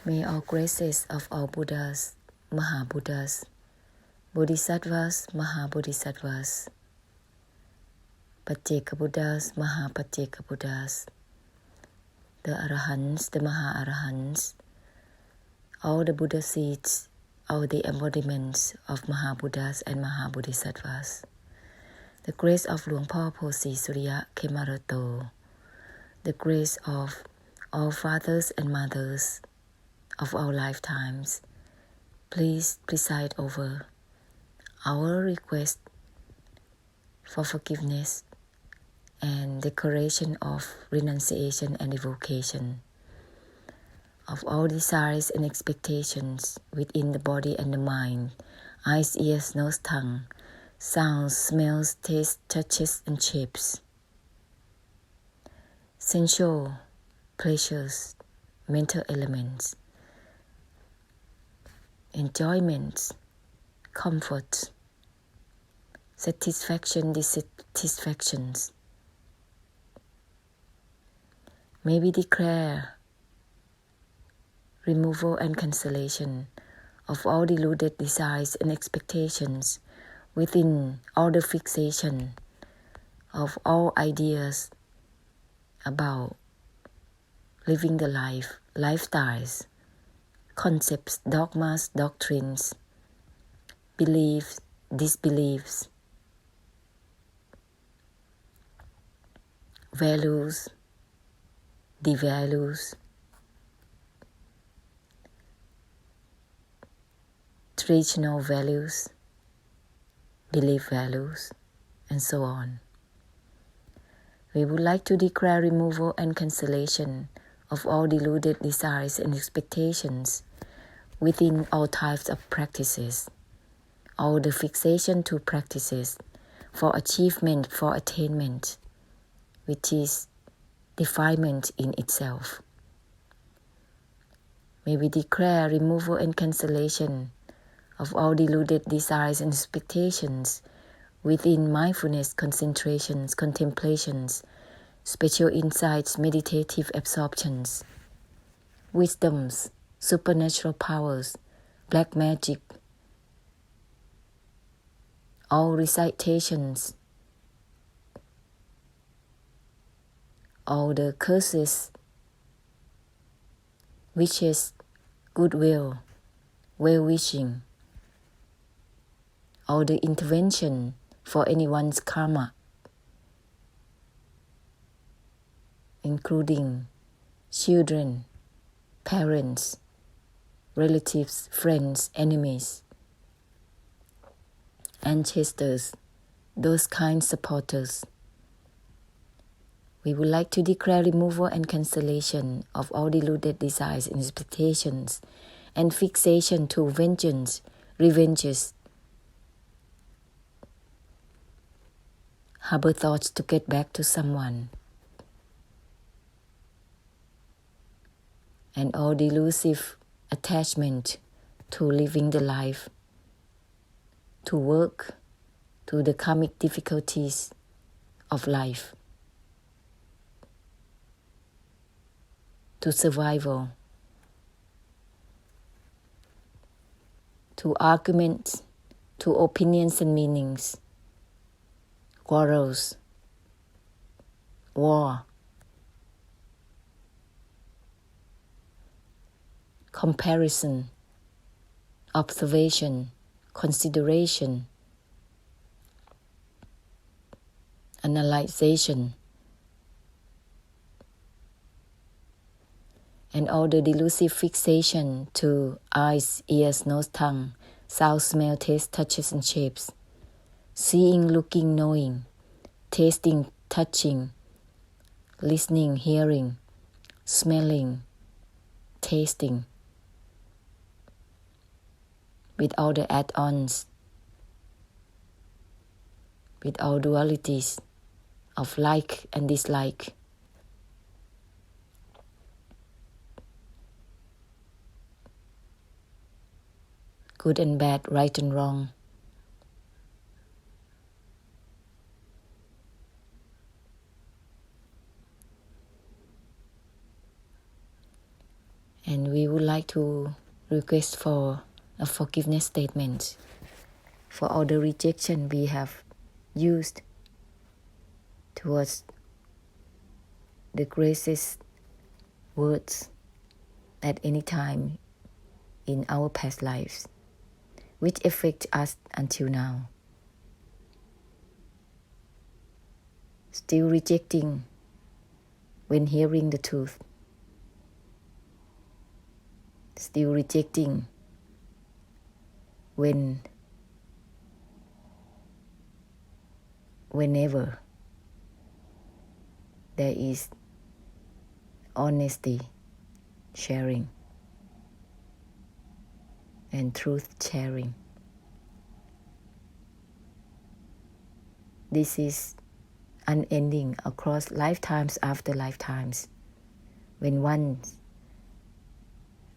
May all graces of all Buddhas, Maha-Buddhas, Bodhisattvas, Maha-Bodhisattvas, Pacceka Buddhas, Maha-Pacceka Buddhas, the Arahants, the Maha-Arahants, all the Buddha seeds, all the embodiments of Maha-Buddhas and Maha-Bodhisattvas, the grace of Luang Por Posi Surya Khemarato, the grace of all fathers and mothers of all lifetimes, please preside over our request for forgiveness and declaration of renunciation and evocation of all desires and expectations within the body and the mind, eyes, ears, nose, tongue, sounds, smells, tastes, touches, and shapes, sensual pleasures, mental elements, enjoyment, comfort, satisfaction, dissatisfactions. May we declare removal and cancellation of all deluded desires and expectations within all the fixation of all ideas about living the life, lifestyles, concepts, dogmas, doctrines, beliefs, disbeliefs, values, devalues, traditional values, belief values, and so on. We would like to declare removal and cancellation of all deluded desires and expectations within all types of practices, all the fixation to practices for achievement, for attainment, which is defilement in itself. May we declare removal and cancellation of all deluded desires and expectations within mindfulness, concentrations, contemplations, spiritual insights, meditative absorptions, wisdoms, supernatural powers, black magic, all recitations, all the curses, wishes, goodwill, well-wishing, all the intervention for anyone's karma, including children, parents, relatives, friends, enemies, ancestors, those kind supporters. We would like to declare removal and cancellation of all deluded desires and expectations and fixation to vengeance, revenges, harbor thoughts to get back to someone, and all delusive attachment to living the life, to work, to the karmic difficulties of life, to survival, to arguments, to opinions and meanings, quarrels, war, comparison, observation, consideration, analyzation, and all the delusive fixation to eyes, ears, nose, tongue, sound, smell, taste, touches, and shapes, seeing, looking, knowing, tasting, touching, listening, hearing, smelling, tasting, with all the add-ons, with all dualities of like and dislike, good and bad, right and wrong, and we would like to request for a forgiveness statement for all the rejection we have used towards the gracious words at any time in our past lives, which affect us until now. Still rejecting when hearing the truth. Still rejecting whenever there is honesty sharing and truth sharing. This is unending across lifetimes after lifetimes. When one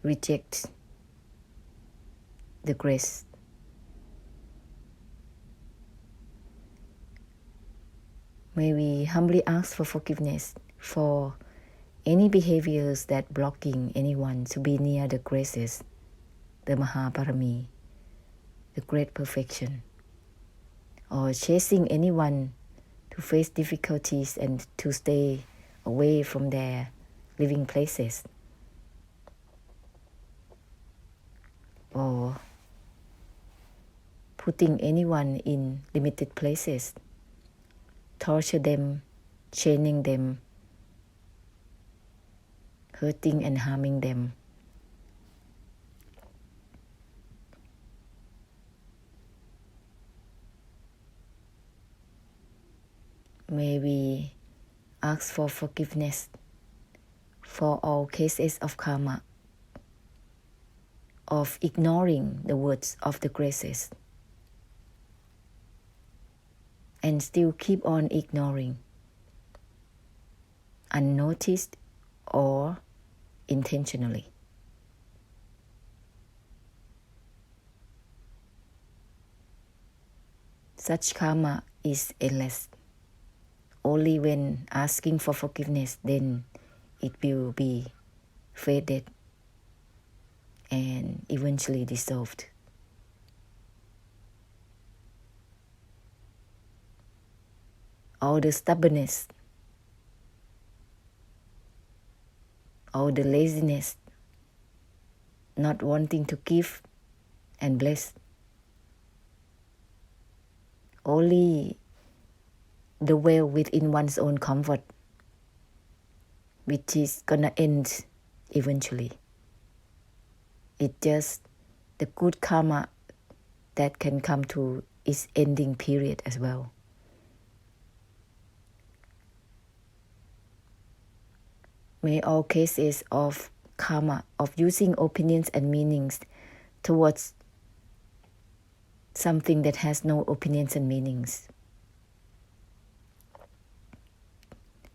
rejects the grace, may we humbly ask for forgiveness for any behaviors that blocking anyone to be near the graces, the Mahaparami, the great perfection, or chasing anyone to face difficulties and to stay away from their living places, or putting anyone in limited places, torture them, chaining them, hurting and harming them. May we ask for forgiveness for all cases of karma, of ignoring the words of the graces, and still keep on ignoring, unnoticed or intentionally. Such karma is endless. Only when asking for forgiveness, then it will be faded and eventually dissolved. All the stubbornness, all the laziness, not wanting to give and bless, only the well within one's own comfort, which is gonna end eventually. It's just the good karma that can come to its ending period as well. May all cases of karma, of using opinions and meanings towards something that has no opinions and meanings,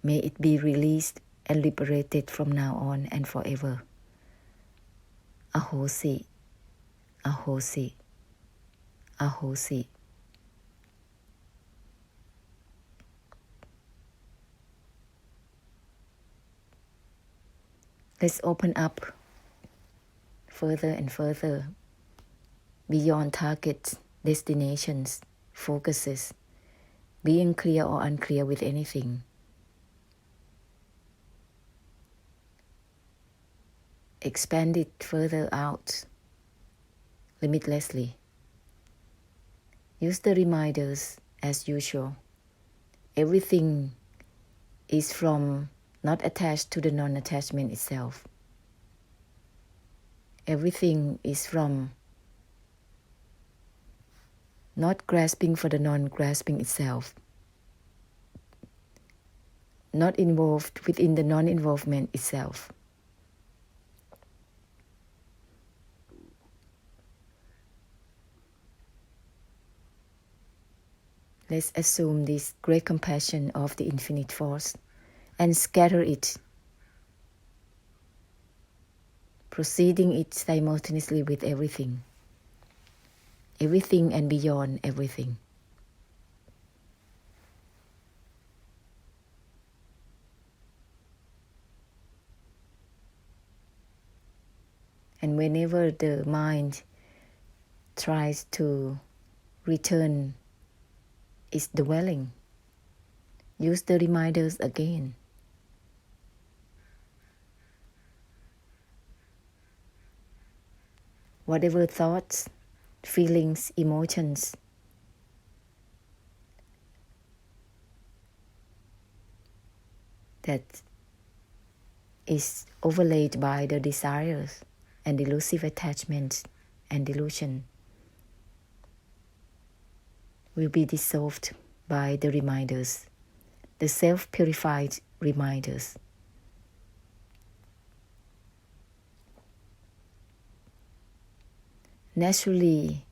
may it be released and liberated from now on and forever. Ahosi, Ahosi, Ahosi. Let's open up further and further beyond targets, destinations, focuses, being clear or unclear with anything. Expand it further out, limitlessly. Use the reminders as usual. Everything is from not attached to the non-attachment itself. Everything is from not grasping for the non-grasping itself. Not involved within the non-involvement itself. Let's assume this great compassion of the infinite force and scatter it, proceeding it simultaneously with everything. Everything and beyond everything. And whenever the mind tries to return its dwelling, use the reminders again. Whatever thoughts, feelings, emotions that is overlaid by the desires and delusive attachments and delusion will be dissolved by the reminders, the self-purified reminders. Naturally,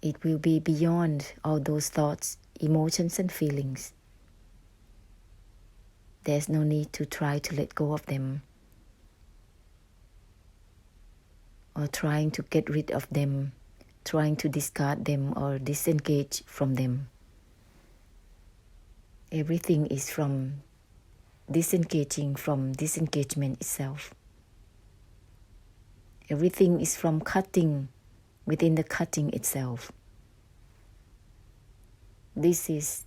it will be beyond all those thoughts, emotions, and feelings. There's no need to try to let go of them or trying to get rid of them, trying to discard them or disengage from them. Everything is from disengaging from disengagement itself. Everything is from cutting within the cutting itself. This is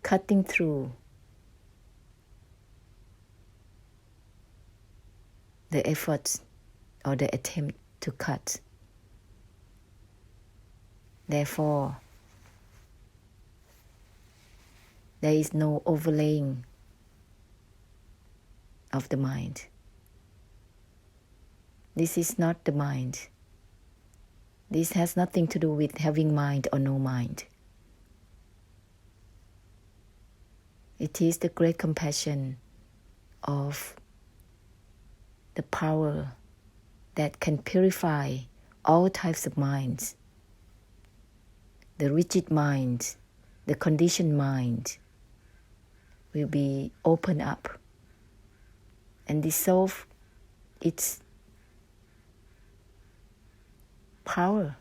cutting through the effort or the attempt to cut. Therefore, there is no overlaying of the mind. This is not the mind. This has nothing to do with having mind or no mind. It is the great compassion of the power that can purify all types of minds. The rigid mind, the conditioned mind will be opened up and dissolve its power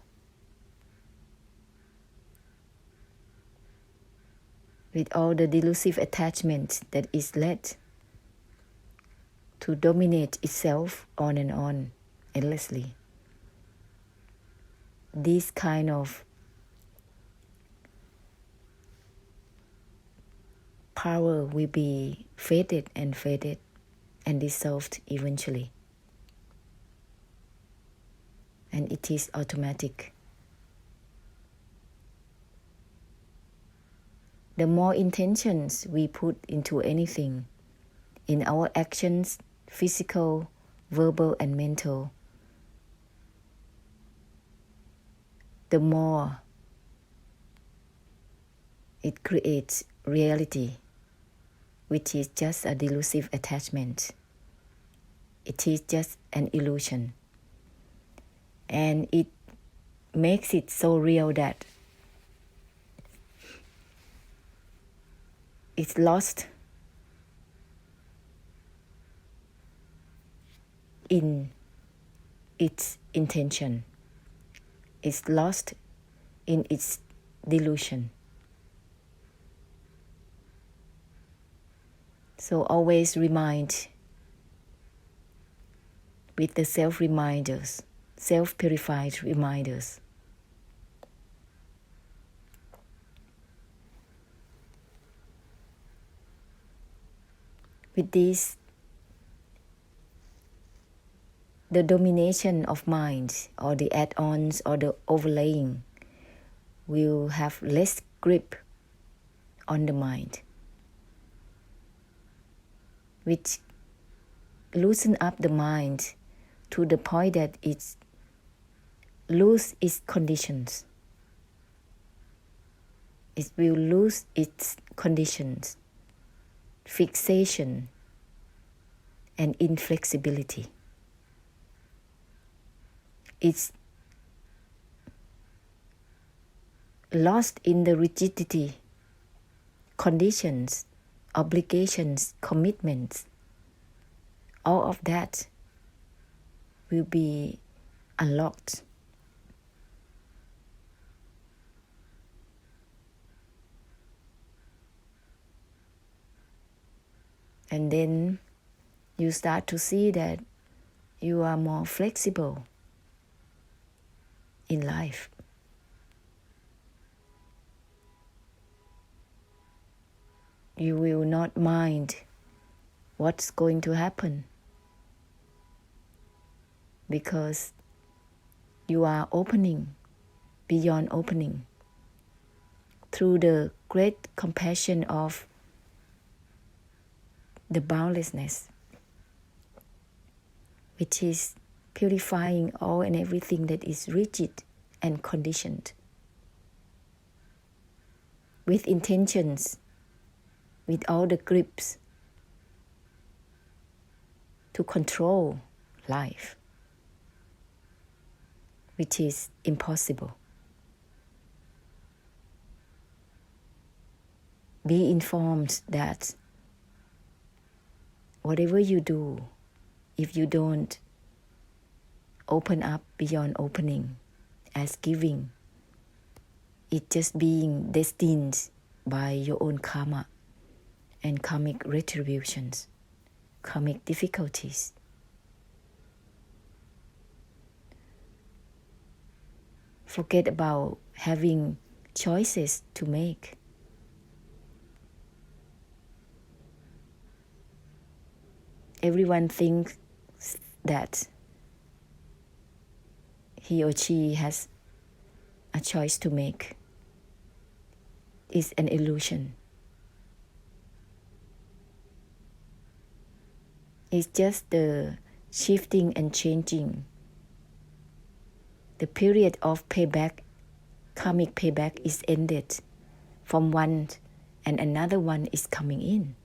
with all the delusive attachment that is led to dominate itself on and on endlessly. This kind of power will be faded and dissolved eventually. And it is automatic. The more intentions we put into anything, in our actions, physical, verbal, and mental, the more it creates reality, which is just a delusive attachment. It is just an illusion. And it makes it so real that it's lost in its intention. It's lost in its delusion. So always remind with the self-reminders, self-purified reminders. With this, the domination of mind or the add-ons or the overlaying will have less grip on the mind, which loosen up the mind to the point that it lose its conditions. It will lose its conditions, fixation, and inflexibility. It's lost in the rigidity, conditions, obligations, commitments. All of that will be unlocked. And then you start to see that you are more flexible in life. You will not mind what's going to happen because you are opening beyond opening through the great compassion of the boundlessness, which is purifying all and everything that is rigid and conditioned, with intentions, with all the grips to control life, which is impossible. Be informed that whatever you do, if you don't open up beyond opening as giving, it's just being destined by your own karma and karmic retributions, karmic difficulties. Forget about having choices to make. Everyone thinks that he or she has a choice to make. It's an illusion. It's just the shifting and changing. The period of payback, karmic payback, is ended from one and another one is coming in.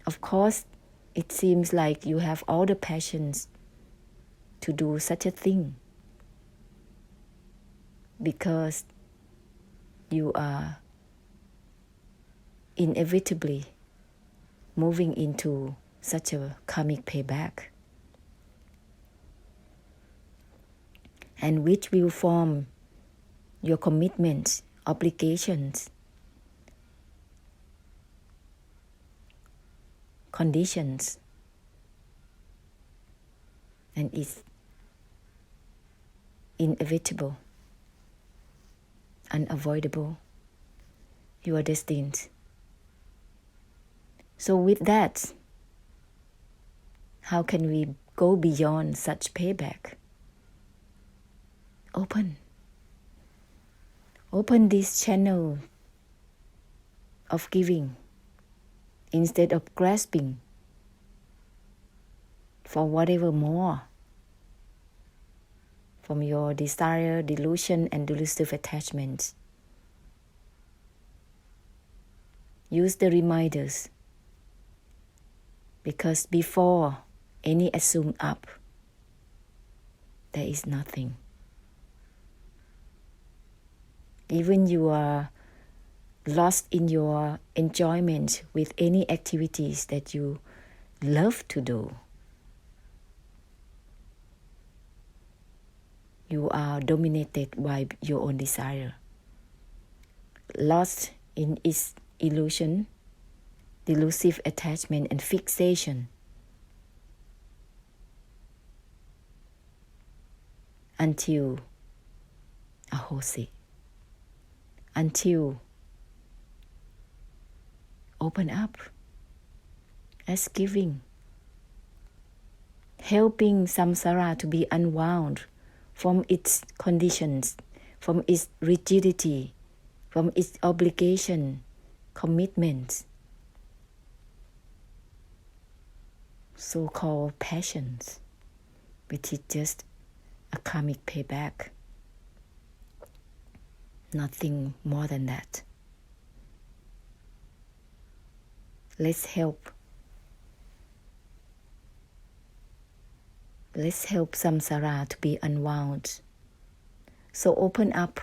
Of course, it seems like you have all the passions to do such a thing because you are inevitably moving into such a karmic payback, and which will form your commitments, obligations, conditions, and it's inevitable, unavoidable. You are destined. So with that, how can we go beyond such payback? Open this channel of giving instead of grasping for whatever more from your desire, delusion, and delusive attachments. Use the reminders, because before any assumed up, there is nothing. Even you are lost in your enjoyment with any activities that you love to do, you are dominated by your own desire, lost in its illusion, delusive attachment, and fixation, until ahosi, until open up as giving, helping samsara to be unwound from its conditions, from its rigidity, from its obligation, commitments, so-called passions, which is just a karmic payback. Nothing more than that. Let's help samsara to be unwound. So open up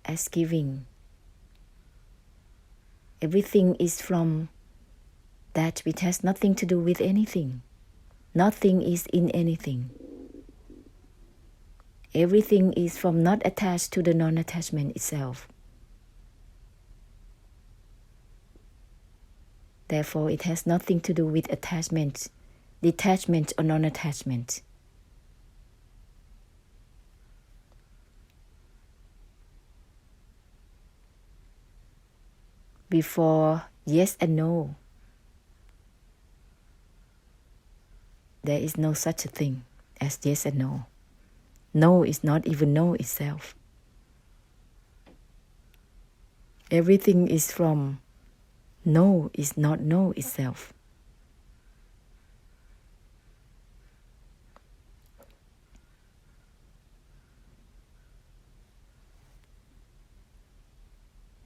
as giving. Everything is from that which has nothing to do with anything. Nothing is in anything. Everything is from not attached to the non-attachment itself. Therefore, it has nothing to do with attachment, detachment or non-attachment. Before yes and no, there is no such a thing as yes and no. No is not even no itself. Everything is from no is not no itself.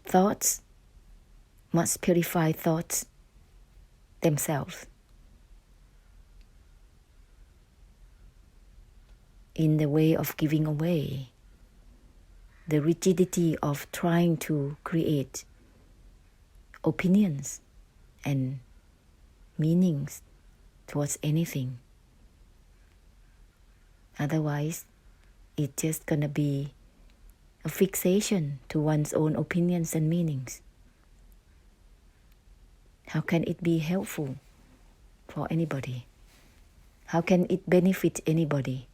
Thoughts must purify thoughts themselves in the way of giving away the rigidity of trying to create opinions and meanings towards anything. Otherwise, it's just gonna be a fixation to one's own opinions and meanings. How can it be helpful for anybody? How can it benefit anybody?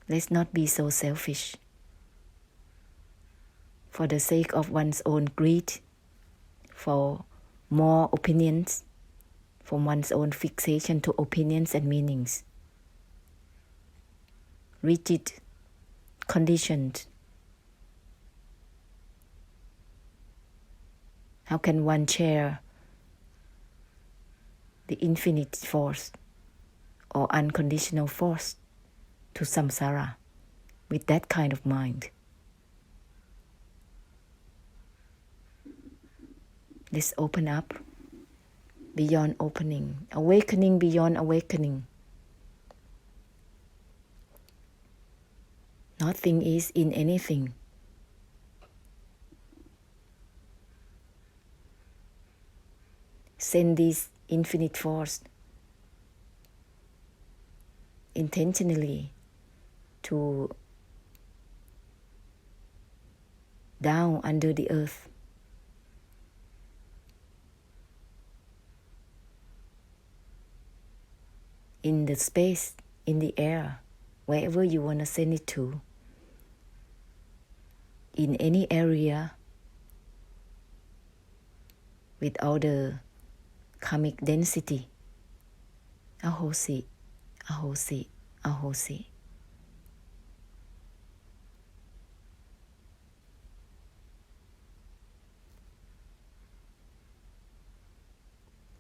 Let's not be so selfish. For the sake of one's own greed, for more opinions, for one's own fixation to opinions and meanings. Rigid, conditioned. How can one share the infinite force or unconditional force to samsara with that kind of mind? Let's open up beyond opening, awakening beyond awakening. Nothing is in anything. Send this infinite force intentionally to down under the earth. In the space, in the air, wherever you want to send it to, in any area, with all the karmic density. Ahosi, ahosi, ahosi.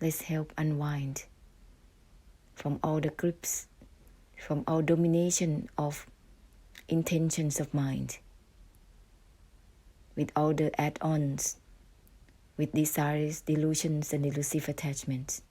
Let's help unwind from all the grips, from all domination of intentions of mind, with all the add-ons, with desires, delusions, and elusive attachments.